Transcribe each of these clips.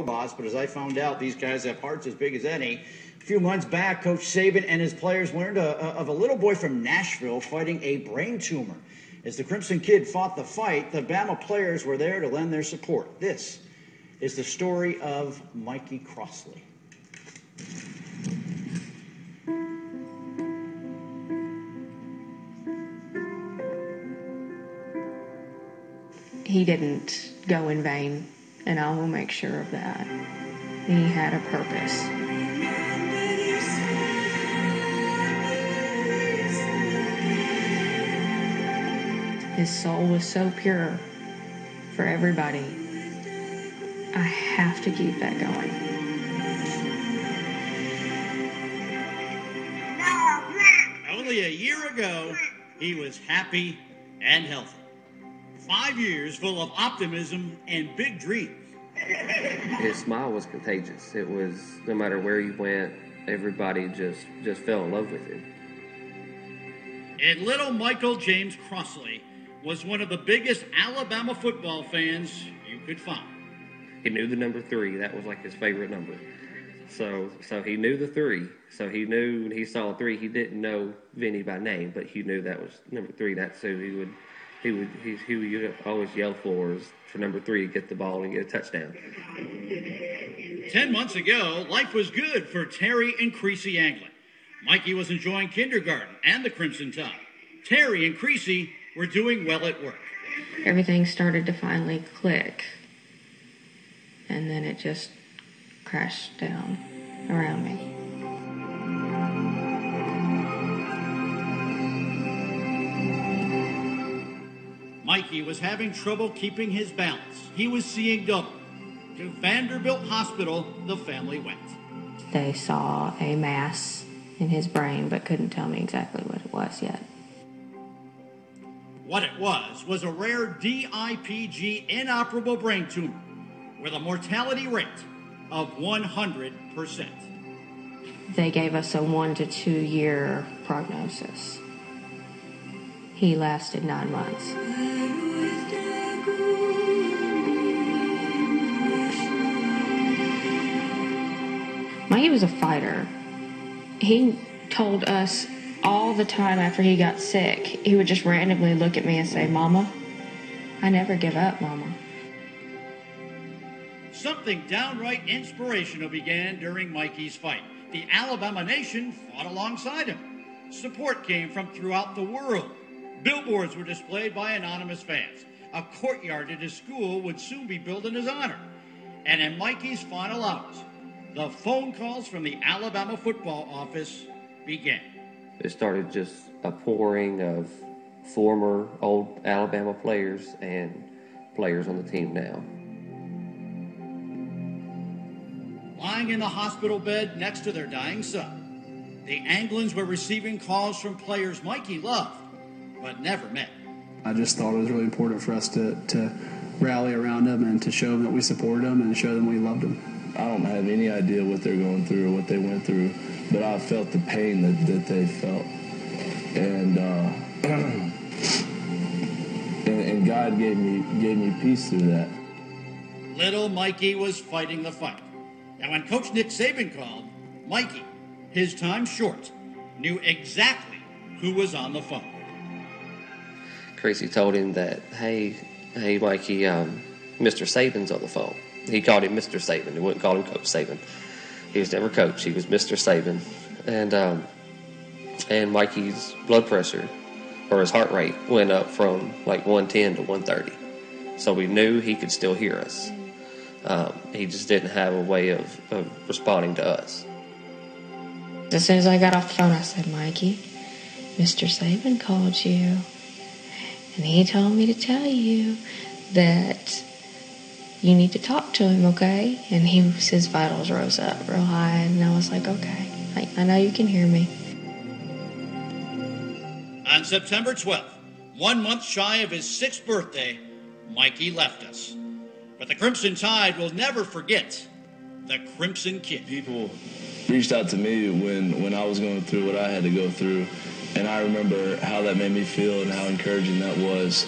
robots, but as I found out, these guys have hearts as big as any. A few months back, Coach Saban and his players learned of a little boy from Nashville fighting a brain tumor. As the Crimson Kid fought the fight, the Bama players were there to lend their support. This is the story of Mikey Crossley. He didn't go in vain, and I will make sure of that. He had a purpose. His soul was so pure for everybody. I have to keep that going. Only a year ago, he was happy and healthy. 5 years full of optimism and big dreams. His smile was contagious. It was, no matter where he went, everybody just fell in love with him. And little Michael James Crossley was one of the biggest Alabama football fans you could find. He knew the number 3. That was like his favorite number. So he knew the 3. So he knew when he saw 3, he didn't know Vinny by name, but he knew that was number 3. That's who he would always yell for number 3 to get the ball and get a touchdown. 10 months ago, life was good for Terry and Creasy Anglin. Mikey was enjoying kindergarten and the Crimson Tide. Terry and Creasy were doing well at work. Everything started to finally click, and then it just crashed down around me. Mikey was having trouble keeping his balance. He was seeing double. To Vanderbilt Hospital, the family went. They saw a mass in his brain, but couldn't tell me exactly what it was yet. What it was a rare DIPG inoperable brain tumor with a mortality rate of 100%. They gave us a 1 to 2 year prognosis. He lasted 9 months. Mikey was a fighter. He told us all the time after he got sick, he would just randomly look at me and say, "Mama, I never give up, Mama." Something downright inspirational began during Mikey's fight. The Alabama nation fought alongside him. Support came from throughout the world. Billboards were displayed by anonymous fans. A courtyard at his school would soon be built in his honor. And in Mikey's final hours, the phone calls from the Alabama football office began. It started just a pouring of former old Alabama players and players on the team now. Lying in the hospital bed next to their dying son, the Anglins were receiving calls from players Mikey loved, but never met. I just thought it was really important for us to rally around them and to show them that we supported them and show them we loved them. I don't have any idea what they're going through or what they went through, but I felt the pain that they felt. And and God gave me peace through that. Little Mikey was fighting the fight. And when Coach Nick Saban called, Mikey, his time short, knew exactly who was on the phone. Creasy told him that, hey, Mikey, Mr. Saban's on the phone. He called him Mr. Saban. He wouldn't call him Coach Saban. He was never coach. He was Mr. Saban. And Mikey's blood pressure, or his heart rate, went up from like 110 to 130. So we knew he could still hear us. He just didn't have a way of responding to us. As soon as I got off the phone, I said, "Mikey, Mr. Saban called you, and he told me to tell you that you need to talk to him, okay?" And his vitals rose up real high, and I was like, "Okay, I know you can hear me." On September 12th, 1 month shy of his 6th birthday, Mikey left us. But the Crimson Tide will never forget the Crimson Kid. People reached out to me when I was going through what I had to go through, and I remember how that made me feel and how encouraging that was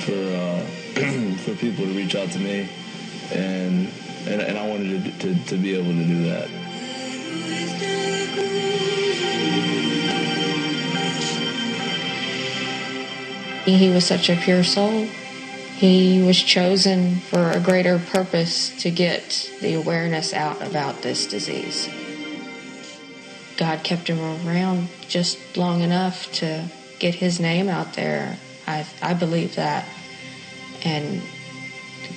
for people to reach out to me. And and I wanted to be able to do that. He was such a pure soul. He was chosen for a greater purpose to get the awareness out about this disease. God kept him around just long enough to get his name out there. I believe that. And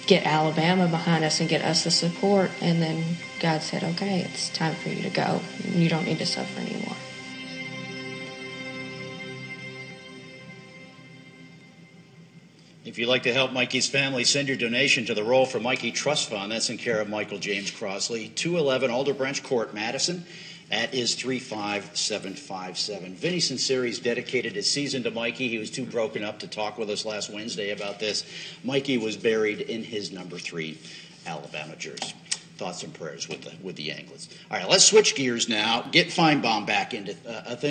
get Alabama behind us and get us the support. And then God said, okay, it's time for you to go. You don't need to suffer anymore. If you'd like to help Mikey's family, send your donation to the Roll for Mikey Trust Fund. That's in care of Michael James Crossley, 211 Alder Branch Court, Madison. That is 35757. Vinny Sinceri's dedicated his season to Mikey. He was too broken up to talk with us last Wednesday about this. Mikey was buried in his number 3 Alabama jersey. Thoughts and prayers with the Anglers. All right, let's switch gears now. Get Feinbaum back into things.